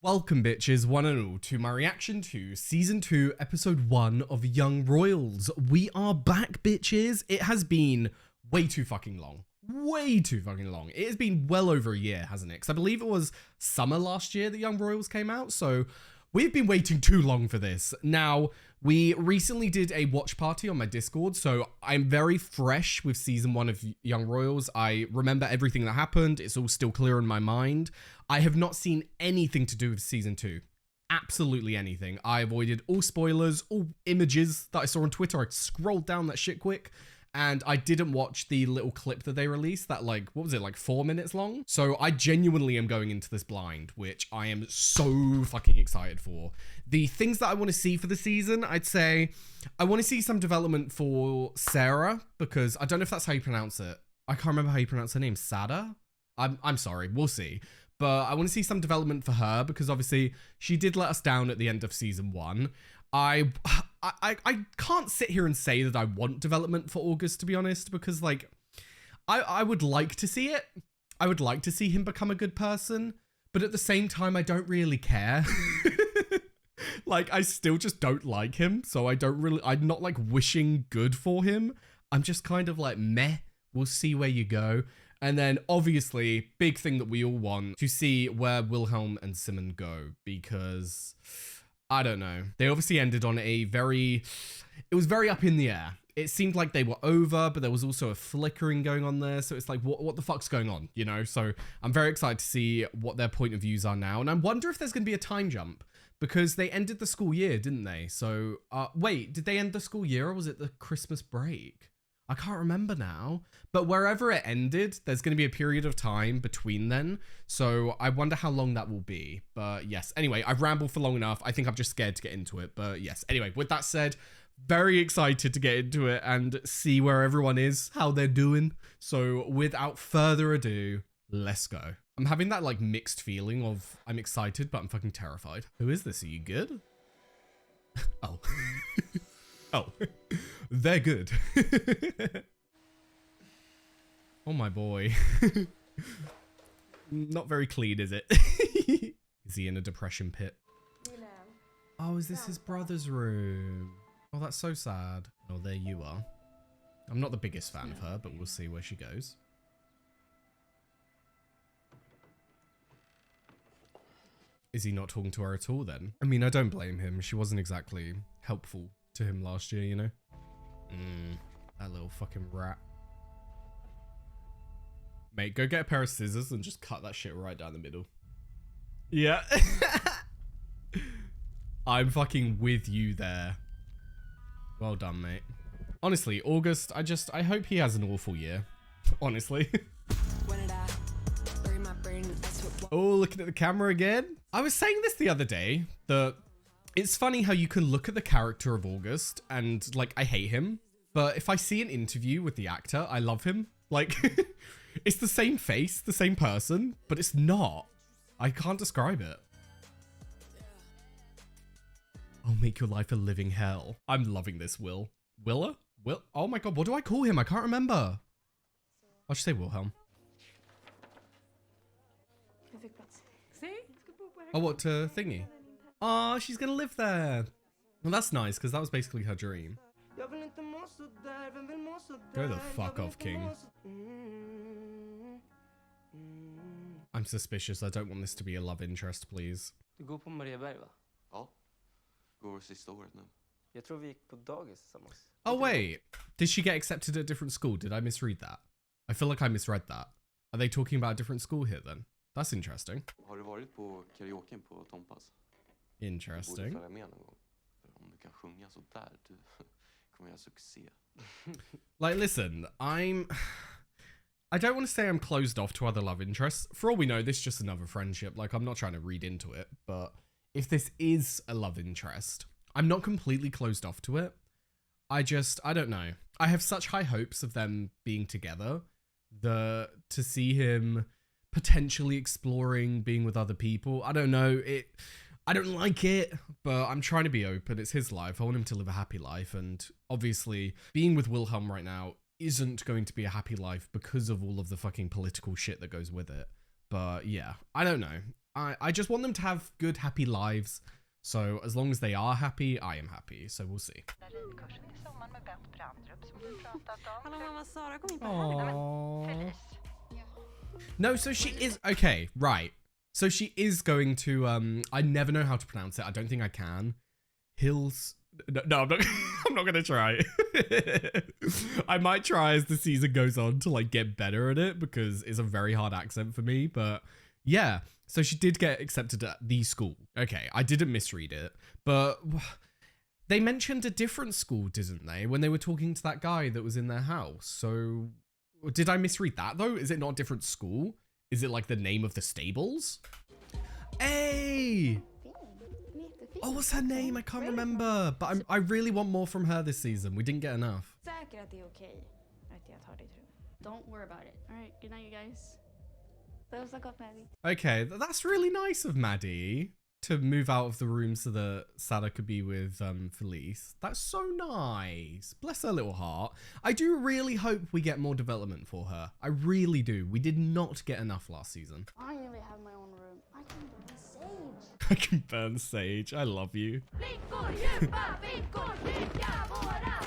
Welcome bitches, one and all, to my reaction to Season 2, Episode 1 of Young Royals. We are back, bitches. It has been way too fucking long. Way too fucking long. It has been well over a year, hasn't it? Because I believe it was summer last year that Young Royals came out, so we've been waiting too long for this. Now, we recently did a watch party on my Discord, so I'm very fresh with Season 1 of Young Royals. I remember everything that happened. It's all still clear in my mind. I have not seen anything to do with Season 2. Absolutely anything. I avoided all spoilers, all images that I saw on Twitter. I scrolled down that shit quick. And I didn't watch the little clip that they released that, like, what was it, like 4 minutes long? So I genuinely am going into this blind, which I am so fucking excited for. The things that I want to see for the season, I'd say I want to see some development for Sarah, because I don't know if that's how you pronounce it. I can't remember how you pronounce her name. Sada? I'm sorry. We'll see. But I want to see some development for her, because obviously she did let us down at the end of Season 1. I can't sit here and say that I want development for August, to be honest, because, like, I would like to see it. I would like to see him become a good person, but at the same time, I don't really care. Like, I still just don't like him, so I'm not, like, wishing good for him. I'm just kind of like, meh, we'll see where you go. And then, obviously, big thing that we all want, to see where Wilhelm and Simon go, because I don't know. They obviously ended on it was very up in the air. It seemed like they were over, but there was also a flickering going on there. So it's like, what the fuck's going on, you know? So I'm very excited to see what their point of views are now. And I wonder if there's going to be a time jump, because they ended the school year, didn't they? So, wait, did they end the school year, or was it the Christmas break? I can't remember now, but wherever it ended, there's going to be a period of time between then. So I wonder how long that will be. But yes, anyway, I've rambled for long enough. I think I'm just scared to get into it. But yes, anyway, with that said, very excited to get into it and see where everyone is, how they're doing. So without further ado, let's go. I'm having that like mixed feeling of I'm excited, but I'm fucking terrified. Who is this? Are you good? Oh. Oh, they're good. Oh my boy. Not very clean, is it? Is he in a depression pit? Oh, is this his brother's room? Oh, that's so sad. Oh, there you are. I'm not the biggest fan of her, but we'll see where she goes. Is he not talking to her at all then? I mean, I don't blame him. She wasn't exactly helpful to him last year, you know? That little fucking rat. Mate, go get a pair of scissors and just cut that shit right down the middle. Yeah. I'm fucking with you there. Well done, mate. Honestly, August, I hope he has an awful year. Honestly. Oh, looking at the camera again. I was saying this the other day, that it's funny how you can look at the character of August and, like, I hate him. But if I see an interview with the actor, I love him. Like, it's the same face, the same person, but it's not. I can't describe it. I'll make your life a living hell. I'm loving this, Will. Willa? Will? Oh my god, what do I call him? I can't remember. I'll just say Wilhelm. Oh, what, thingy? Oh, she's gonna live there. Well, that's nice, because that was basically her dream. Go the fuck off, King. I'm suspicious. I don't want this to be a love interest, please. Du går på Marieberg, va? Ja. Går sista året nu. Jag tror vi gick på dagis tillsammans. Oh, wait. Did she get accepted at a different school? Did I misread that? I feel like I misread that. Are they talking about a different school here, then? That's interesting. Har du varit på karaoken på Tompas? Interesting. Du borde följa med någon gång. För om du kan sjunga så där, du kommer göra succé. Like, listen, I don't want to say I'm closed off to other love interests. For all we know, this is just another friendship. Like, I'm not trying to read into it, but if this is a love interest, I'm not completely closed off to it. I don't know. I have such high hopes of them being together, to see him potentially exploring being with other people. I don't know. I don't like it, but I'm trying to be open. It's his life. I want him to live a happy life. And obviously, being with Wilhelm right now isn't going to be a happy life because of all of the fucking political shit that goes with it. But yeah, I don't know. I just want them to have good, happy lives. So as long as they are happy, I am happy. So we'll see. Aww. No, so she is okay, right. So she is going to I never know how to pronounce it. I don't think I can. Hills. No, I'm not I'm not gonna try. I might try as the season goes on to like get better at it because it's a very hard accent for me. But yeah, so she did get accepted at the school. Okay, I didn't misread it, but they mentioned a different school, didn't they, when they were talking to that guy that was in their house? So did I misread that though? Is it not a different school? Is it like the name of the stables? Hey! Oh, what's her name? I can't remember. But I really want more from her this season. We didn't get enough. Don't worry about it. All right, good night, you guys. That was got Maddie. Okay, that's really nice of Maddie to move out of the room so that Sada could be with Felice. That's so nice. Bless her little heart. I do really hope we get more development for her. I really do. We did not get enough last season. I finally have my own room. I can burn sage. I can burn sage. I love you.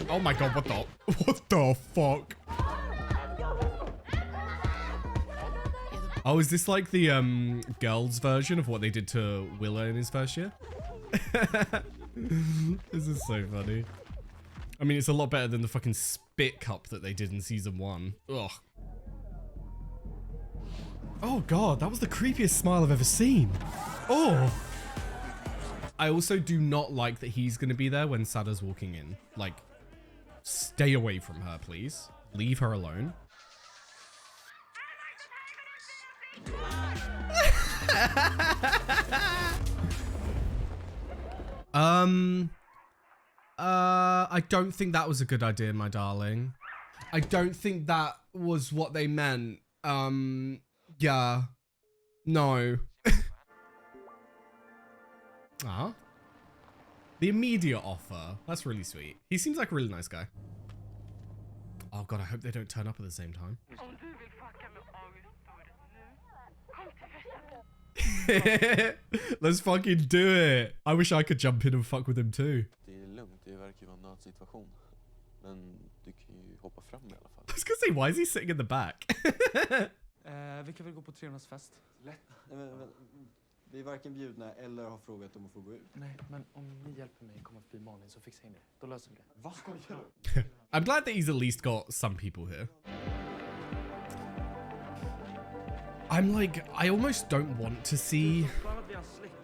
Oh my god, what the fuck? Oh, is this like the girls version of what they did to Willow in his first year? This is so funny. I mean, it's a lot better than the fucking spit cup that they did in season 1. Ugh. Oh god, that was the creepiest smile I've ever seen. Oh. I also do not like that he's going to be there when Sada's walking in. Like, stay away from her, please. Leave her alone. I don't think that was a good idea, my darling. I don't think that was what they meant. Yeah. No. Ah. The immediate offer. That's really sweet. He seems like a really nice guy. Oh god, I hope they don't turn up at the same time. Let's fucking do it. I wish I could jump in and fuck with him too. Det är lugnt, det verkar ju vara en nödsituation. Men du kan ju hoppa fram i alla fall. I was gonna say, why is he sitting in the back? Vi kan väl gå på 300-fest? Lätt. Vi är varken bjudna eller har frågat om att få gå ut. Nej, men om ni hjälper mig komma förbi Malin så fixar jag in det. Då löser vi det. Vad ska jag göra? I'm glad that he's at least got some people here. I'm like, I almost don't want to see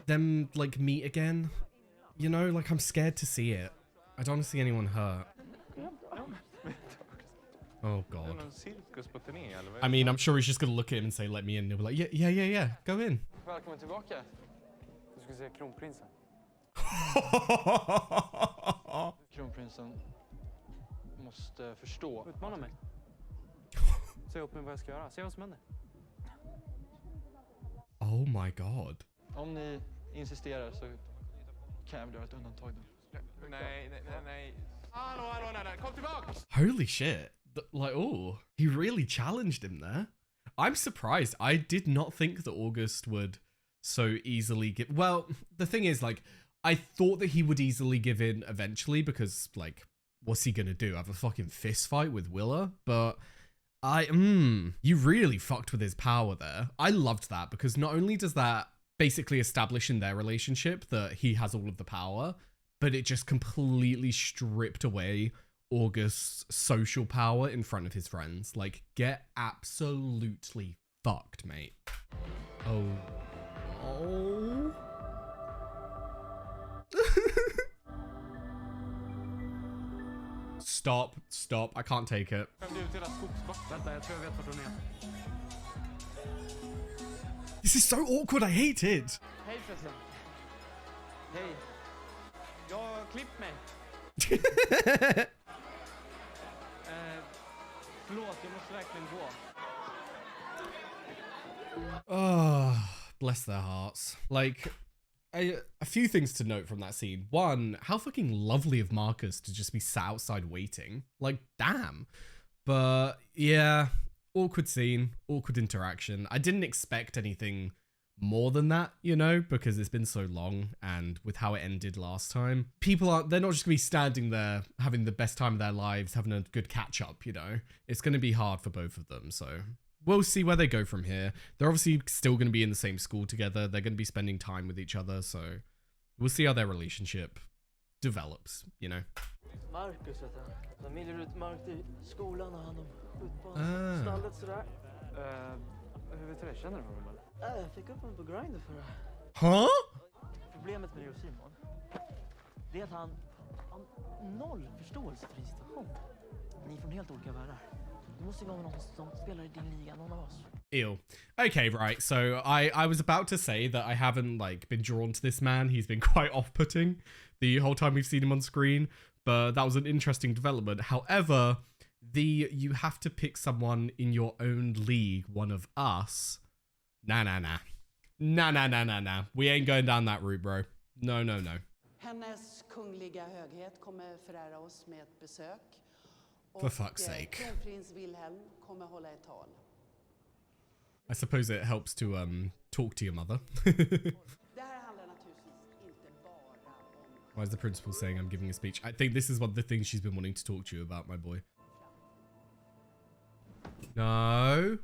them like meet again. You know, like I'm scared to see it. I don't want to see anyone hurt. Oh god. I mean, I'm sure he's just gonna look at him and say, let me in. And he'll be like, yeah, go in. Välkommen tillbaka. Du ska se kronprinsen. Kronprinsen måste förstå. Utmana mig. Säg upp mig vad jag ska göra. Se vad som händer. Oh my god. Om ni insisterar så kan jag göra ett undantag nu. Nej. Hallå, nej. Kom tillbaka! Holy shit. Like, oh, he really challenged him there. I'm surprised. I did not think that August would so easily give... Well, the thing is, like, I thought that he would easily give in eventually because, like, what's he gonna do? Have a fucking fist fight with Willa? But you really fucked with his power there. I loved that because not only does that basically establish in their relationship that he has all of the power, but it just completely stripped away August's social power in front of his friends. Like, get absolutely fucked, mate. Oh. Stop. I can't take it. This is so awkward. I hate it. Hej förresten. Hej. Jag har klippt mig. Förlåt, jag måste verkligen gå. Oh, bless their hearts. Like, a few things to note from that scene. One, how fucking lovely of Marcus to just be sat outside waiting. Like, damn. But yeah, awkward scene, awkward interaction. I didn't expect anything more than that, you know, because it's been so long, and with how it ended last time, they're not just gonna be standing there having the best time of their lives, having a good catch up, you know. It's gonna be hard for both of them, so we'll see where they go from here. They're obviously still gonna be in the same school together. They're gonna be spending time with each other, so we'll see how their relationship develops, you know. Marcus heter han. Familjer utmärkt i skolan och han ut på Ah. stallet sådär. Hur vet du det? Känner du honom eller? Jag fick upp honom på Grindr förra. Huh? Problemet med det och Simon, det är att han noll förståelse för din situation. Ni är från helt olika världar. Det måste ju vara någon som spelar i din liga, någon av oss. Ew. Okay, right. So I was about to say that I haven't like been drawn to this man. He's been quite off-putting the whole time we've seen him on screen, but that was an interesting development. However, you have to pick someone in your own league, one of us. Nah. We ain't going down that route, bro. No. Hennes kungliga höghet kommer förära oss med ett besök. For fuck's sake. Kronprins Wilhelm kommer hålla ett tal. I suppose it helps to talk to your mother. Det här handlar naturligtvis inte bara om... Why is the principal saying I'm giving a speech? I think this is one of the things she's been wanting to talk to you about, my boy. No.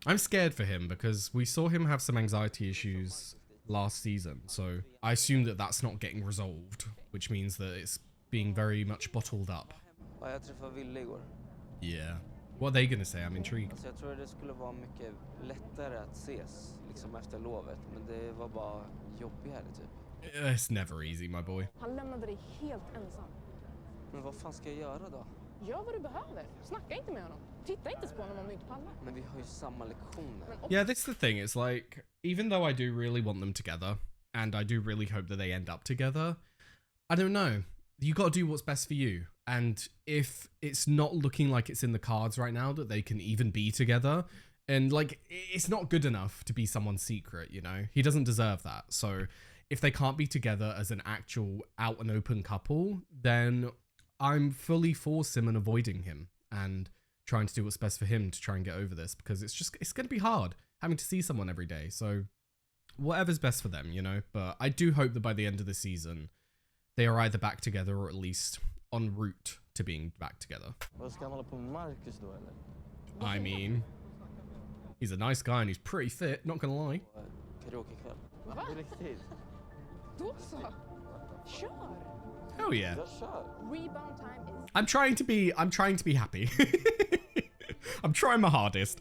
I'm scared for him because we saw him have some anxiety issues last season. So I assume that that's not getting resolved, which means that it's being very much bottled up. Ja, jag träffade Ville igår. Yeah. What are they gonna say? I'm intrigued. Alltså jag tror det skulle vara mycket lättare att ses liksom efter lovet, men det var bara jobbigare typ. It's never easy, my boy. Han lämnade dig helt ensam. Men vad fan ska jag göra då? Gör vad du behöver. Snacka inte med honom. Titta inte på honom om du inte pallar. Men vi har ju samma lektioner. Yeah, that's the thing. It's like, even though I do really want them together, and I do really hope that they end up together, I don't know. You got to do what's best for you. And if it's not looking like it's in the cards right now that they can even be together, and like, it's not good enough to be someone's secret, you know? He doesn't deserve that. So if they can't be together as an actual out and open couple, then I'm fully for Simon avoiding him and trying to do what's best for him to try and get over this, because it's going to be hard having to see someone every day. So whatever's best for them, you know? But I do hope that by the end of the season, they are either back together or at least en route to being back together. Vad ska han hålla på med Marcus då eller? I mean, he's a nice guy and he's pretty fit, not gonna lie. Karaokekväll. Va? Riktigt. Då så. Kör. Hell yeah. Jag kör. Rebound time is... I'm trying to be happy. I'm trying my hardest.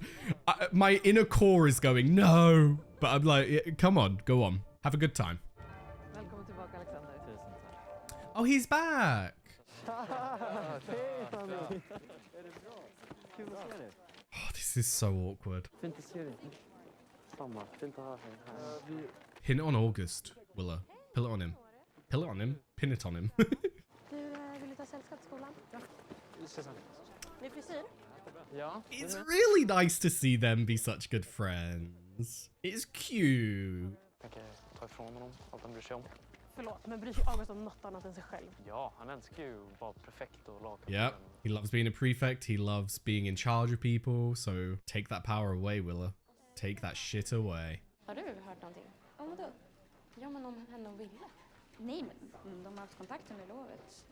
My inner core is going, no. But I'm like, come on, go on. Have a good time. Välkommen tillbaka Alexander. Tusen tack. Oh, he's back. Oh, this is so awkward. Fint att se dig. Samma. Fint att ha dig här. Pin it on August, Willa. Pill it on him. Pill it on him. Pin it on him. Du, vill du ta sällskap till skolan? Vi ses sen. Ny frisyr? Ja. It's really nice to see them be such good friends. It's cute. Tänker ta ifrån honom allt han bryr sig om. Förlåt, men bryr sig August om något annat än sig själv? Ja, han älskar ju att vara prefekt och lagkapten. Yep. He loves being a prefect. He loves being in charge of people. So take that power away, Willa. Take that shit away. Har du hört någonting? Om vadå? Ja, men om henne och Ville. Nej, men de har haft kontakt under lovet.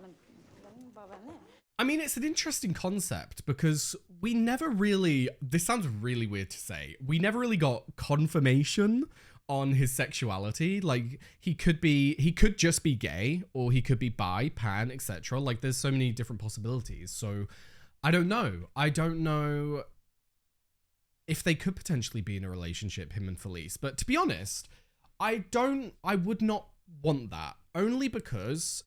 Men de är bara vänner. I mean, it's an interesting concept because we never really, this sounds really weird to say, we never really got confirmation on his sexuality. Like, he could just be gay, or he could be bi, pan, etc. Like, there's so many different possibilities. So I don't know if they could potentially be in a relationship, him and Felice. But to be honest, I would not want that, only because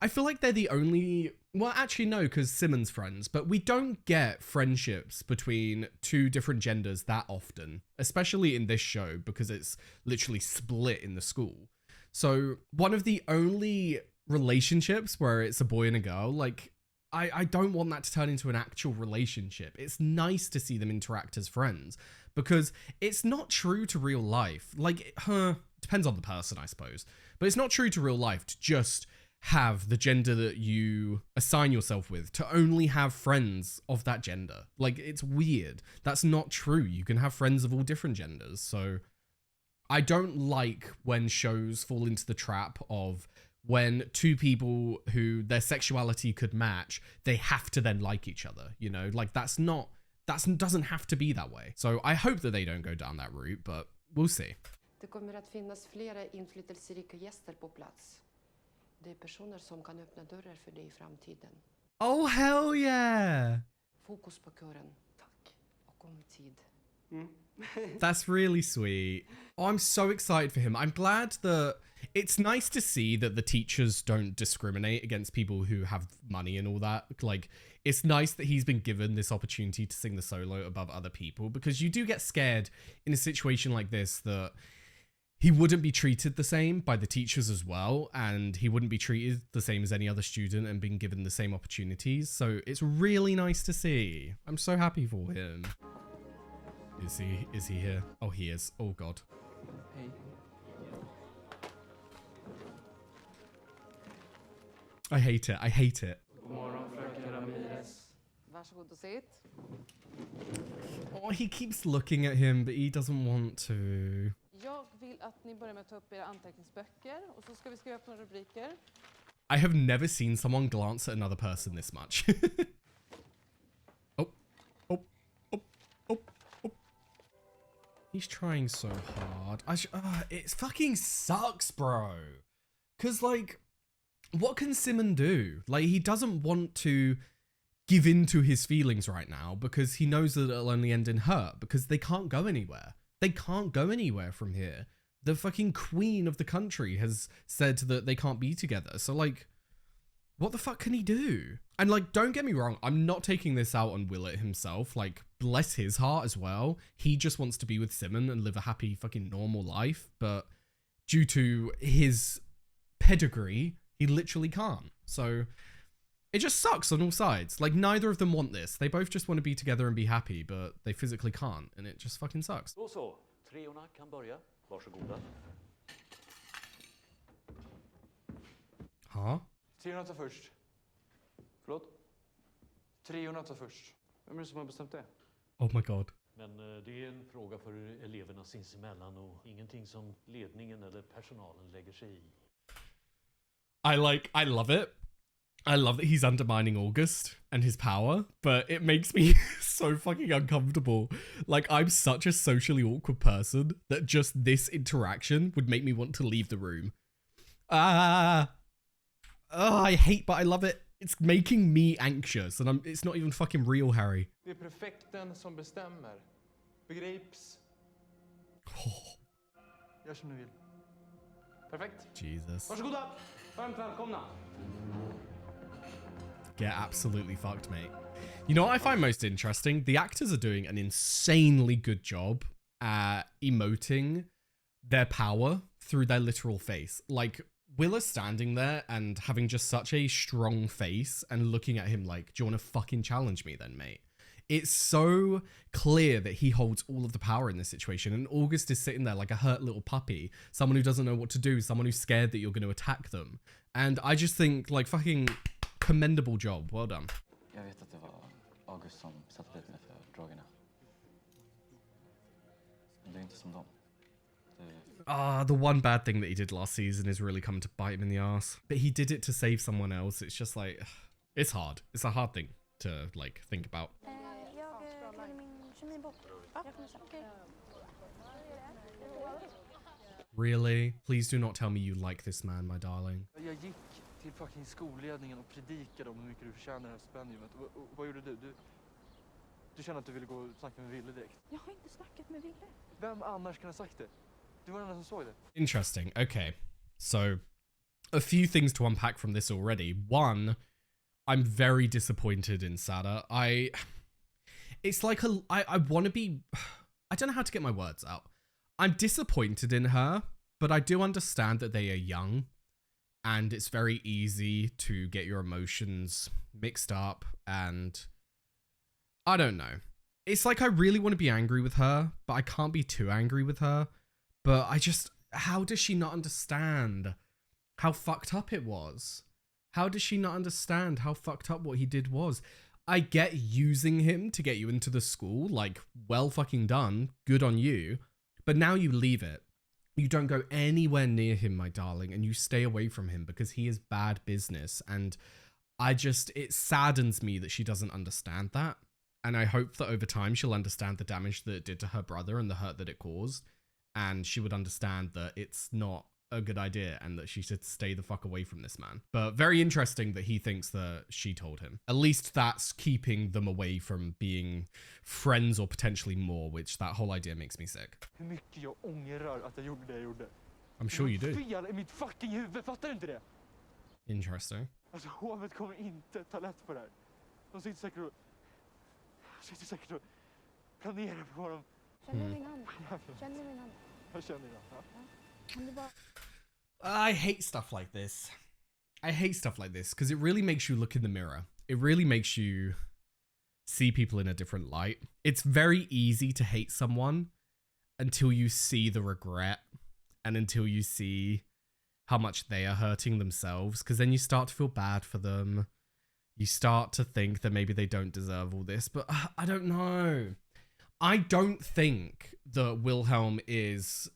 I feel like they're the only, well, actually no, because Simon's friends, but we don't get friendships between two different genders that often, especially in this show, because it's literally split in the school. So one of the only relationships where it's a boy and a girl, like, I don't want that to turn into an actual relationship. It's nice to see them interact as friends, because it's not true to real life. Like, depends on the person, I suppose. But it's not true to real life to just have the gender that you assign yourself with, to only have friends of that gender. Like, it's weird. That's not true. You can have friends of all different genders. So I don't like when shows fall into the trap of when two people who their sexuality could match, they have to then like each other, you know? Like, that doesn't have to be that way. So I hope that they don't go down that route, but we'll see. Det kommer att finnas flera inflytelserika gäster på plats. Det är personer som kan öppna dörrar för dig i framtiden. Oh, hell yeah! Fokus på kören, tack. Och om tid. That's really sweet. Oh, I'm so excited for him. I'm glad that it's nice to see that the teachers don't discriminate against people who have money and all that. Like, it's nice that he's been given this opportunity to sing the solo above other people, because you do get scared in a situation like this that he wouldn't be treated the same by the teachers as well, and he wouldn't be treated the same as any other student and being given the same opportunities. So it's really nice to see. I'm so happy for him. Is he here? Oh, he is. Oh god. Hej. I hate it. I hate it. God morgon, fröken Ramirez. Varsågod och sitt. Oh, he keeps looking at him, but he doesn't want to. Jag vill att ni börjar med att ta upp era anteckningsböcker och så ska vi skriva upp några rubriker. I have never seen someone glance at another person this much. Oh. He's trying so hard. It fucking sucks, bro. Because, like, what can Simon do? Like, he doesn't want to give in to his feelings right now because he knows that it'll only end in hurt, because they can't go anywhere. They can't go anywhere from here. The fucking queen of the country has said that they can't be together. So, like, what the fuck can he do? And, like, don't get me wrong, I'm not taking this out on Willett himself. Like, bless his heart as well. He just wants to be with Simon and live a happy fucking normal life. But due to his pedigree, he literally can't. So it just sucks on all sides. Like, neither of them want this. They both just want to be together and be happy, but they physically can't. And it just fucking sucks. Då så, treorna kan börja. Varsågoda. Huh? Treorna tar först. Förlåt? Treorna tar först. Vem är det som har bestämt det? Oh my god. Men det är en fråga för eleverna sinsemellan och ingenting som ledningen eller personalen lägger sig i. I love it. I love that he's undermining August and his power, but it makes me so fucking uncomfortable. Like, I'm such a socially awkward person that just this interaction would make me want to leave the room. I hate, but I love it. It's making me anxious, and it's not even fucking real, Harry. Det är prefekten som bestämmer. Begrips? Gör som du vill. Perfekt. Jesus. Varsågoda! Varmt välkomna. Get absolutely fucked, mate. You know what I find most interesting? The actors are doing an insanely good job at emoting their power through their literal face. Like, Willa standing there and having just such a strong face and looking at him like, do you want to fucking challenge me then, mate? It's so clear that he holds all of the power in this situation. And August is sitting there like a hurt little puppy. Someone who doesn't know what to do. Someone who's scared that you're going to attack them. And I just think, like, fucking commendable job. Well done. Jag vet att det var August som satte dit mig för drogerna. Men det är inte som dem. The one bad thing that he did last season is really come to bite him in the ass. But he did it to save someone else. It's just like, it's hard. It's a hard thing to, like, think about. Really? Please do not tell me you like this man, my darling. Jag gick till fucking skolledningen och predikade om hur mycket du förtjänar det här stipendiumet. Vad gjorde du? Du kände att du ville gå och snacka med Ville direkt? Jag har inte snackat med Ville. Vem annars kan ha sagt det? Du var den som såg det. Interesting. Okay. So, a few things to unpack from this already. One, I'm very disappointed in Sada. It's like I want to be, I don't know how to get my words out. I'm disappointed in her, but I do understand that they are young and it's very easy to get your emotions mixed up, and I don't know. It's like I really want to be angry with her, but I can't be too angry with her. But how does she not understand how fucked up it was? How does she not understand how fucked up what he did was? I get using him to get you into the school, like, well fucking done, good on you, but now you leave it. You don't go anywhere near him, my darling, and you stay away from him because he is bad business. And it saddens me that she doesn't understand that. And I hope that over time she'll understand the damage that it did to her brother and the hurt that it caused. And she would understand that it's not a good idea and that she should stay the fuck away from this man. But very interesting that he thinks that she told him. At least that's keeping them away from being friends or potentially more, which that whole idea makes me sick. Hur mycket jag ångrar att jag gjorde det jag gjorde. I'm sure you do. Fel i mitt fucking huvud, fattar du inte det? Interesting. Alltså hovet kommer inte ta lätt på det här. De sitter säkert och planerar på vad de... Känner du min hand? Känner du min hand? Jag känner det. Ja. Kan du bara... I hate stuff like this. I hate stuff like this because it really makes you look in the mirror. It really makes you see people in a different light. It's very easy to hate someone until you see the regret and until you see how much they are hurting themselves, because then you start to feel bad for them. You start to think that maybe they don't deserve all this, but I don't know. I don't think that Wilhelm is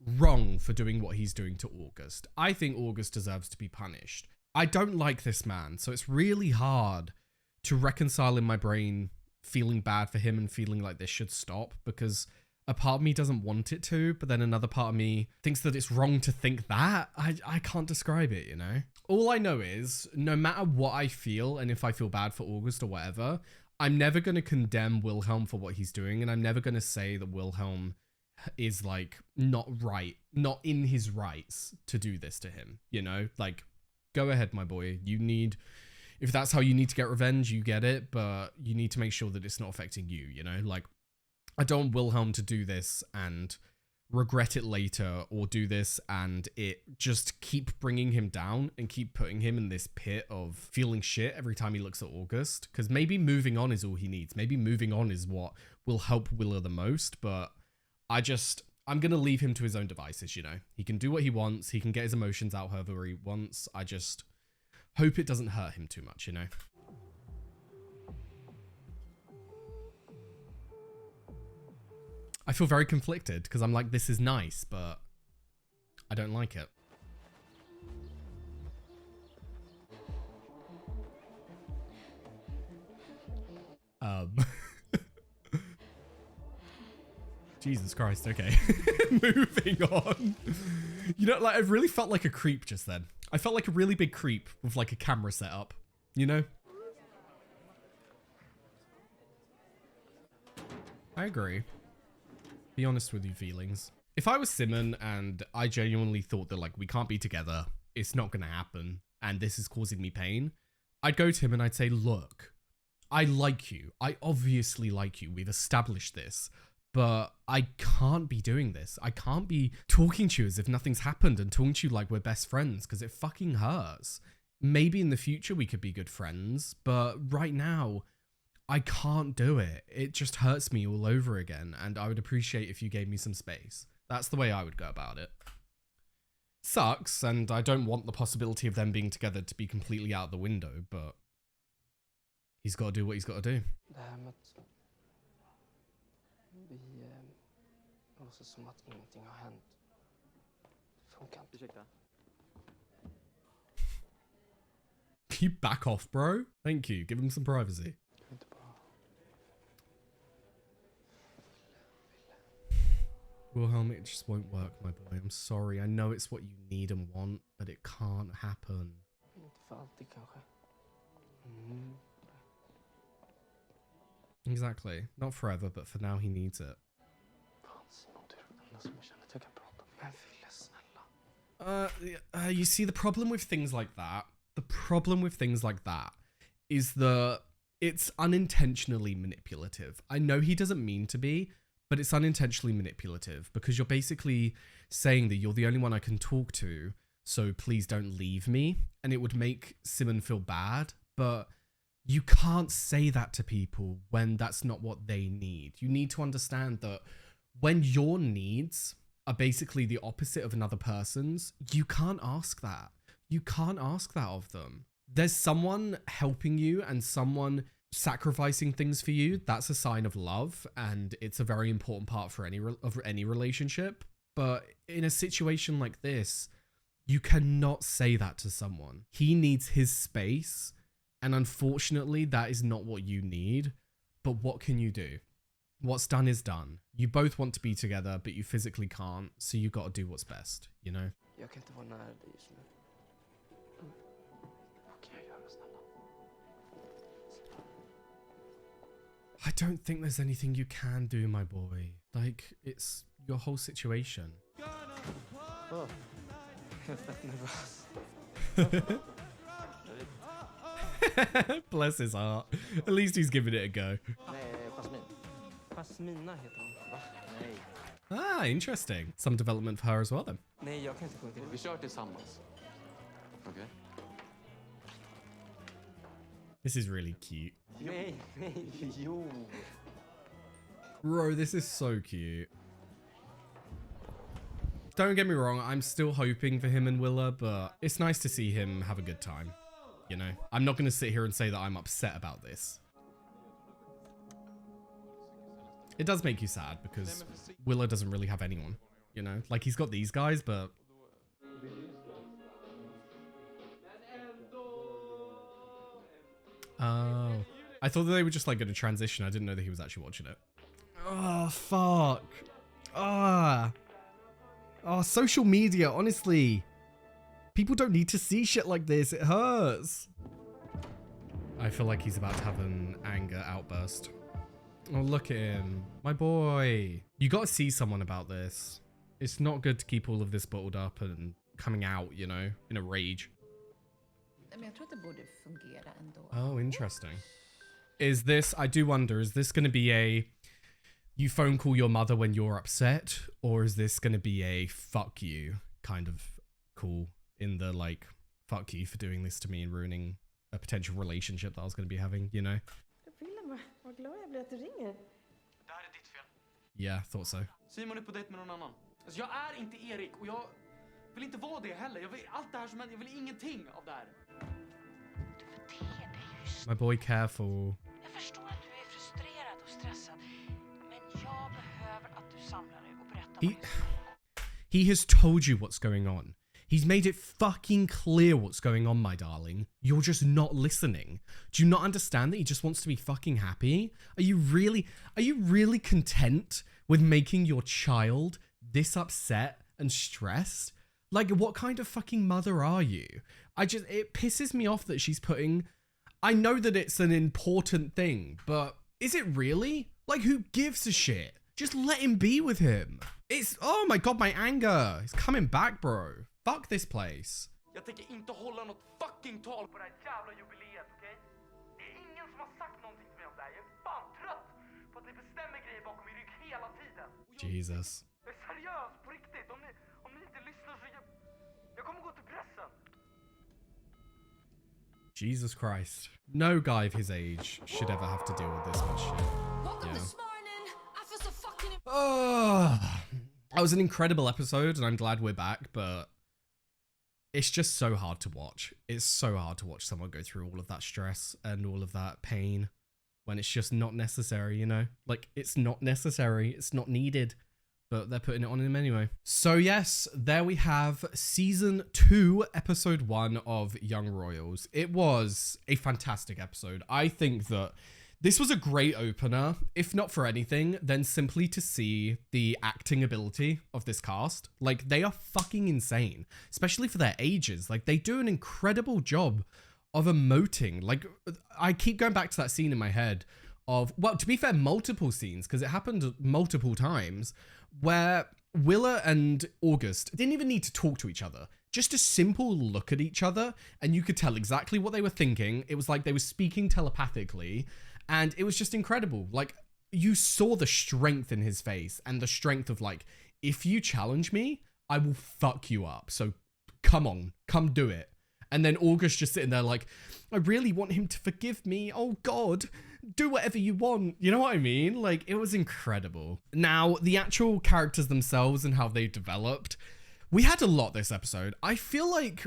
wrong for doing what he's doing to August. I think August deserves to be punished. I don't like this man, so it's really hard to reconcile in my brain feeling bad for him and feeling like this should stop, because a part of me doesn't want it to, but then another part of me thinks that it's wrong to think that. I can't describe it, you know? All I know is, no matter what I feel, and if I feel bad for August or whatever, I'm never going to condemn Wilhelm for what he's doing, and I'm never going to say that Wilhelm is like not right, not in his rights to do this to him, you know? Like, go ahead, my boy. If that's how you need to get revenge, you get it, but you need to make sure that it's not affecting you, you know? Like, I don't want Wilhelm to do this and regret it later, or do this and it just keep bringing him down and keep putting him in this pit of feeling shit every time he looks at August. Because maybe moving on is all he needs. Maybe moving on is what will help Willa the most, but I'm going to leave him to his own devices, you know? He can do what he wants. He can get his emotions out however he wants. I just hope it doesn't hurt him too much, you know? I feel very conflicted because I'm like, this is nice, but I don't like it. Jesus Christ, okay. Moving on. You know, like, I really felt like a creep just then. I felt like a really big creep with like a camera set up, you know? I agree. Be honest with your feelings. If I was Simon and I genuinely thought that like, we can't be together, it's not gonna happen, and this is causing me pain, I'd go to him and I'd say, look, I like you. I obviously like you. We've established this. But I can't be doing this. I can't be talking to you as if nothing's happened and talking to you like we're best friends, because it fucking hurts. Maybe in the future we could be good friends, but right now, I can't do it. It just hurts me all over again, and I would appreciate if you gave me some space. That's the way I would go about it. Sucks, and I don't want the possibility of them being together to be completely out the window, but he's got to do what he's got to do. Vi låtsas som att ingenting har hänt. Det funkar inte. Ursäkta. Can you back off, bro? Thank you. Give him some privacy. Wilhelm, it just won't work, my boy. I'm sorry. I know it's what you need and want, but it can't happen. Inte för alltid kanske. Exactly. Not forever, but for now he needs it. You see, the problem with things like that, is that it's unintentionally manipulative. I know he doesn't mean to be, but it's unintentionally manipulative because you're basically saying that you're the only one I can talk to, so please don't leave me. And it would make Simon feel bad, but you can't say that to people when that's not what they need. You need to understand that when your needs are basically the opposite of another person's, you can't ask that. You can't ask that of them. there's someone helping you and someone sacrificing things for you. That's a sign of love, and it's a very important part for any relationship. But in a situation like this, you cannot say that to someone. He needs his space, and unfortunately, that is not what you need. But what can you do? What's done is done. You both want to be together, but you physically can't, so you got to do what's best, you know? Jag kan inte vara nära dig just nu. Vad kan jag göra, snälla? I don't think there's anything you can do, my boy. Like, it's your whole situation. Oh. Jag är fett nervös. Bless his heart. At least he's giving it a go. Nej, Jasmin. Jasmina heter hon, va? Nej. Ah, interesting. Some development for her as well then. Nej, jag kan inte sjunga. Vi kör tillsammans. Okej? This is really cute. Nej, jo. Bro, this is so cute. Don't get me wrong, I'm still hoping for him and Willa, but it's nice to see him have a good time. You know, I'm not going to sit here and say that I'm upset about this. It does make you sad because Willa doesn't really have anyone, you know? Like, he's got these guys, but... Oh. I thought that they were just, like, going to transition. I didn't know that he was actually watching it. Oh, fuck. Ah. Oh, social media, honestly. People don't need to see shit like this. It hurts. I feel like he's about to have an anger outburst. Oh, look at him. My boy. You got to see someone about this. It's not good to keep all of this bottled up and coming out, you know, in a rage. Oh, interesting. Is this, I do wonder, is this going to be a you phone call your mother when you're upset, or is this going to be a fuck you kind of call in the like, fuck you for doing this to me and ruining a potential relationship that I was going to be having, you know? Vad glad jag blir att du ringer. Det här är ditt fel. Yeah, thought so. Simon är på dejt med någon annan. Alltså, jag är inte Erik och jag vill inte vara det heller. Jag vill allt det här som händer, jag vill ingenting av det här. My boy, careful. Jag förstår att du är frustrerad och stressad, men jag behöver att du samlar dig och berättar. He has told you what's going on. He's made it fucking clear what's going on, my darling. You're just not listening. Do you not understand that he just wants to be fucking happy? Are you really content with making your child this upset and stressed? Like, what kind of fucking mother are you? It pisses me off that she's putting... I know that it's an important thing, but is it really? Like, who gives a shit? Just let him be with him. It's... Oh my god, my anger. It's coming back, bro. Fuck this place. Jag tänker inte hålla något fucking tal på det här jävla jubileet, okej? Det är ingen som har sagt någonting till mig om det här. Jag är fan trött på att ni bestämmer grejer bakom min rygg hela tiden. Jesus. Jag är seriös, på riktigt. Om ni inte lyssnar så... Jag kommer gå till pressen. Jesus Christ. No guy of his age should ever have to deal with this much shit. Welcome this morning. I feel so fucking... That was an incredible episode, and I'm glad we're back, but... It's just so hard to watch. It's so hard to watch someone go through all of that stress and all of that pain when it's just not necessary, you know? Like, it's not necessary. It's not needed. But they're putting it on him anyway. So yes, there we have season 2, episode 1 of Young Royals. It was a fantastic episode. I think that this was a great opener, if not for anything, then simply to see the acting ability of this cast. Like, they are fucking insane, especially for their ages. Like, they do an incredible job of emoting. Like, I keep going back to that scene in my head of, well, to be fair, multiple scenes, because it happened multiple times, where Willa and August didn't even need to talk to each other. Just a simple look at each other, and you could tell exactly what they were thinking. It was like they were speaking telepathically. And it was just incredible. Like, you saw the strength in his face and the strength of like, if you challenge me, I will fuck you up. So come on, come do it. And then August just sitting there like, I really want him to forgive me. Oh God, do whatever you want. You know what I mean? Like, it was incredible. Now, the actual characters themselves and how they developed, we had a lot this episode. I feel like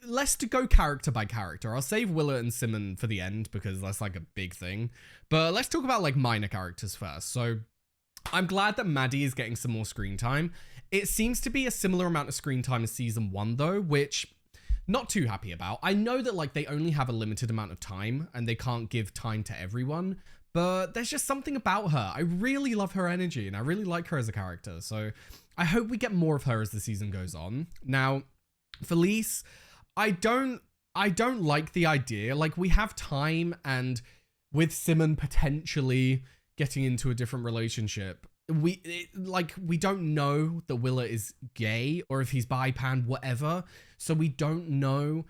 let's go character by character. I'll save Willa and Simon for the end because that's like a big thing. But let's talk about like minor characters first. So I'm glad that Maddie is getting some more screen time. It seems to be a similar amount of screen time as season 1 though, which not too happy about. I know that like they only have a limited amount of time and they can't give time to everyone, but there's just something about her. I really love her energy and I really like her as a character. So I hope we get more of her as the season goes on. Now, Felice, I don't like the idea. Like, we have time, and with Simon potentially getting into a different relationship, we don't know that Willa is gay or if he's bi, pan, whatever. So we don't know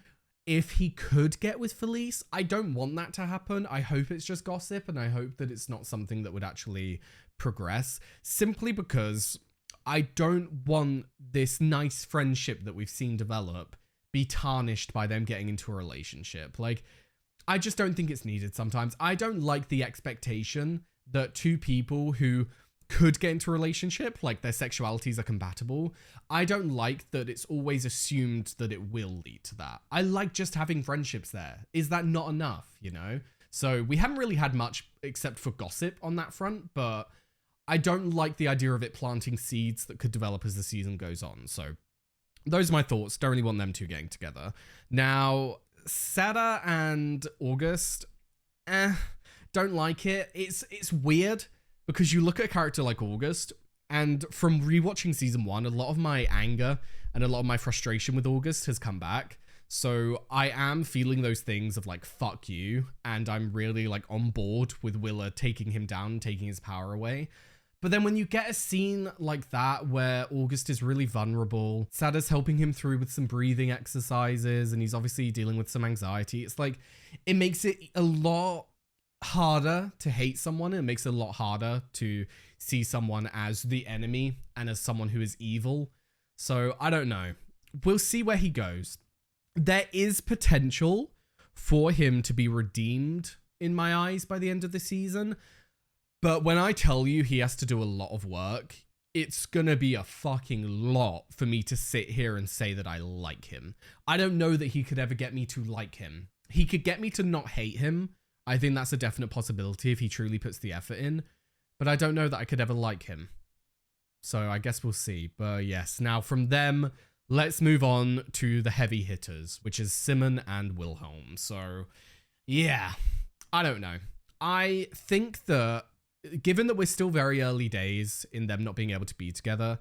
if he could get with Felice. I don't want that to happen. I hope it's just gossip, and I hope that it's not something that would actually progress, simply because I don't want this nice friendship that we've seen develop be tarnished by them getting into a relationship. Like, I just don't think it's needed sometimes. I don't like the expectation that two people who could get into a relationship, like their sexualities are compatible. I don't like that it's always assumed that it will lead to that. I like just having friendships there. Is that not enough, you know? So we haven't really had much except for gossip on that front, but I don't like the idea of it planting seeds that could develop as the season goes on. So those are my thoughts. Don't really want them two getting together. Now, Sarah and August, don't like it. It's weird because you look at a character like August, and from rewatching season 1, a lot of my anger and a lot of my frustration with August has come back. So I am feeling those things of like, fuck you. And I'm really like on board with Willa taking him down, taking his power away. But then when you get a scene like that where August is really vulnerable, Sada's helping him through with some breathing exercises, and he's obviously dealing with some anxiety, it's like, it makes it a lot harder to hate someone. It makes it a lot harder to see someone as the enemy and as someone who is evil. So I don't know. We'll see where he goes. There is potential for him to be redeemed in my eyes by the end of the season. But when I tell you he has to do a lot of work, it's gonna be a fucking lot for me to sit here and say that I like him. I don't know that he could ever get me to like him. He could get me to not hate him. I think that's a definite possibility if he truly puts the effort in. But I don't know that I could ever like him. So I guess we'll see. But yes, now from them, let's move on to the heavy hitters, which is Simon and Wilhelm. So yeah, I don't know. I think that given that we're still very early days in them not being able to be together,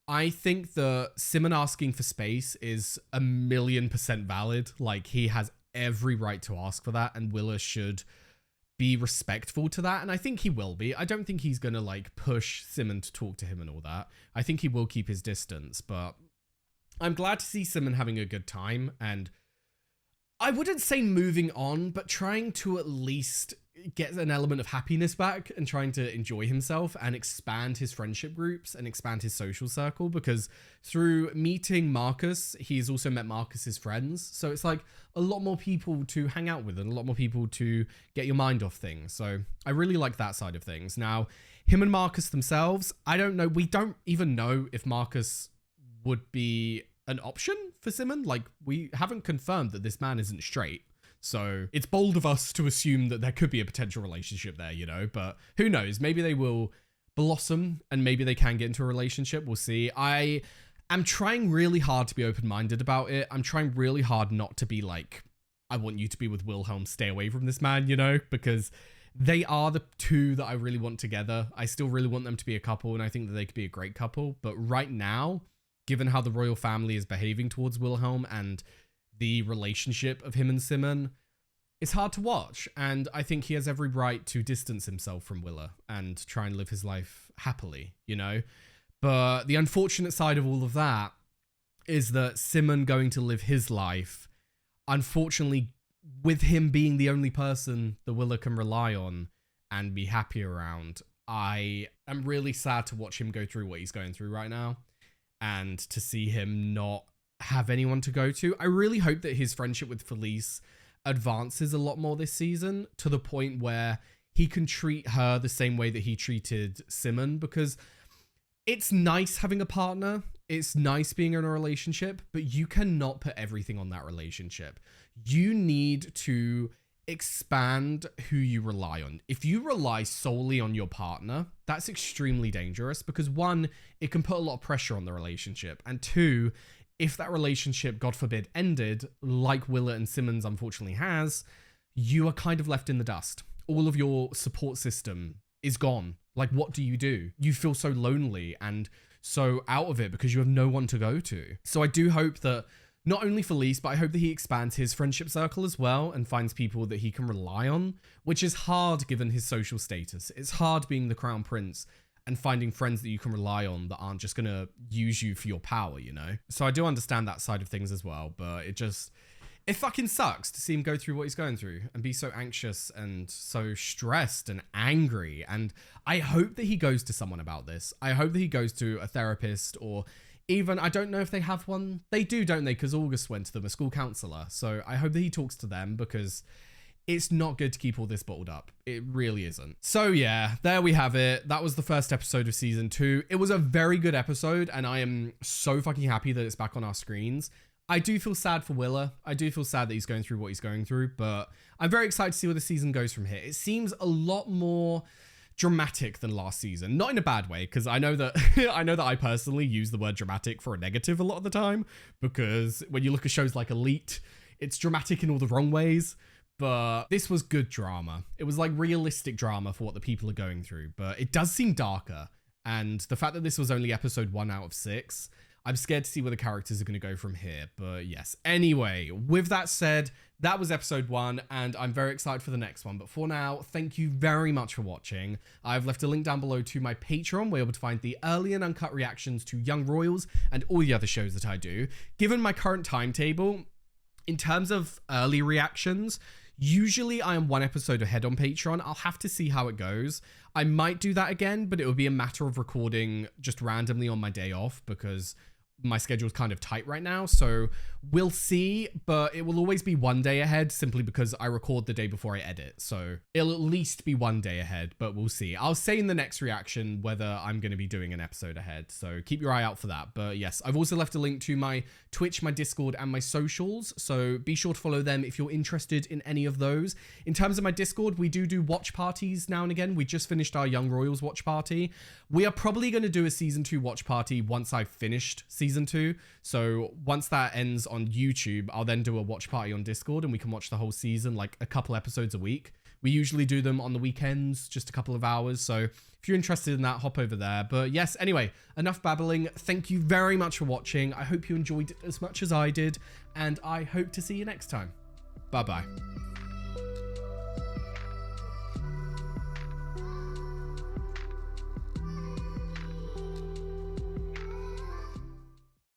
I think that Simon asking for space is 1,000,000% valid. Like, he has every right to ask for that, and Willa should be respectful to that, and I think he will be. I don't think he's gonna like push Simon to talk to him and all that. I think he will keep his distance, but I'm glad to see Simon having a good time, and I wouldn't say moving on, but trying to at least get an element of happiness back and trying to enjoy himself and expand his friendship groups and expand his social circle, because through meeting Marcus, he's also met Marcus's friends. So it's like a lot more people to hang out with and a lot more people to get your mind off things. So I really like that side of things. Now, him and Marcus themselves, I don't know. We don't even know if Marcus would be an option for Simon. Like, we haven't confirmed that this man isn't straight. So it's bold of us to assume that there could be a potential relationship there, you know, but who knows? Maybe they will blossom and maybe they can get into a relationship. We'll see. I am trying really hard to be open-minded about it. I'm trying really hard not to be like, I want you to be with Wilhelm, stay away from this man, you know, because they are the two that I really want together. I still really want them to be a couple, and I think that they could be a great couple. But right now, given how the royal family is behaving towards Wilhelm and the relationship of him and Simon, it's hard to watch, and I think he has every right to distance himself from Willa and try and live his life happily, you know? But the unfortunate side of all of that is that Simon going to live his life, unfortunately, with him being the only person that Willa can rely on and be happy around, I am really sad to watch him go through what he's going through right now and to see him not have anyone to go to. I really hope that his friendship with Felice advances a lot more this season to the point where he can treat her the same way that he treated Simon, because it's nice having a partner it's nice being in a relationship, but you cannot put everything on that relationship. You need to expand who you rely on. If you rely solely on your partner, that's extremely dangerous because one, it can put a lot of pressure on the relationship. And two, if that relationship, God forbid, ended, like Willa and Simmons unfortunately has, you are kind of left in the dust. All of your support system is gone. Like, what do? You feel so lonely and so out of it because you have no one to go to. So I do hope that not only for Lise, but I hope that he expands his friendship circle as well and finds people that he can rely on, which is hard given his social status. It's hard being the crown prince and finding friends that you can rely on that aren't just going to use you for your power, you know? So I do understand that side of things as well, but it fucking sucks to see him go through what he's going through and be so anxious and so stressed and angry. And I hope that he goes to someone about this. I hope that he goes to a therapist or even, I don't know if they have one. They do, don't they? Because August went to them, a school counselor. So I hope that he talks to them because it's not good to keep all this bottled up. It really isn't. So yeah, there we have it. That was the first episode of season 2. It was a very good episode and I am so fucking happy that it's back on our screens. I do feel sad for Willa. I do feel sad that he's going through what he's going through, but I'm very excited to see where the season goes from here. It seems a lot more dramatic than last season, not in a bad way, because I know that I personally use the word dramatic for a negative a lot of the time, because when you look at shows like Elite, it's dramatic in all the wrong ways, but this was good drama. It was like realistic drama for what the people are going through, but it does seem darker, and the fact that this was only episode 1 out of 6, I'm scared to see where the characters are going to go from here, but yes. Anyway, with that said, that was episode 1, and I'm very excited for the next one. But for now, thank you very much for watching. I've left a link down below to my Patreon, where you're able to find the early and uncut reactions to Young Royals and all the other shows that I do. Given my current timetable, in terms of early reactions, usually I am 1 episode ahead on Patreon. I'll have to see how it goes. I might do that again, but it would be a matter of recording just randomly on my day off because my schedule is kind of tight right now, so we'll see, but it will always be 1 day ahead simply because I record the day before I edit, so it'll at least be 1 day ahead, but we'll see. I'll say in the next reaction whether I'm going to be doing an episode ahead, so keep your eye out for that. But yes, I've also left a link to my Twitch, my Discord, and my socials, so be sure to follow them if you're interested in any of those. In terms of my Discord, we do watch parties now and again. We just finished our Young Royals watch party. We are probably going to do a season 2 watch party once I've finished season 2, so once that ends on YouTube, I'll then do a watch party on Discord and we can watch the whole season, like a couple episodes a week. We usually do them on the weekends, just a couple of hours, so if you're interested in that, hop over there. But yes, anyway, enough babbling. Thank you very much for watching. I hope you enjoyed it as much as I did, and I hope to see you next time. Bye-bye.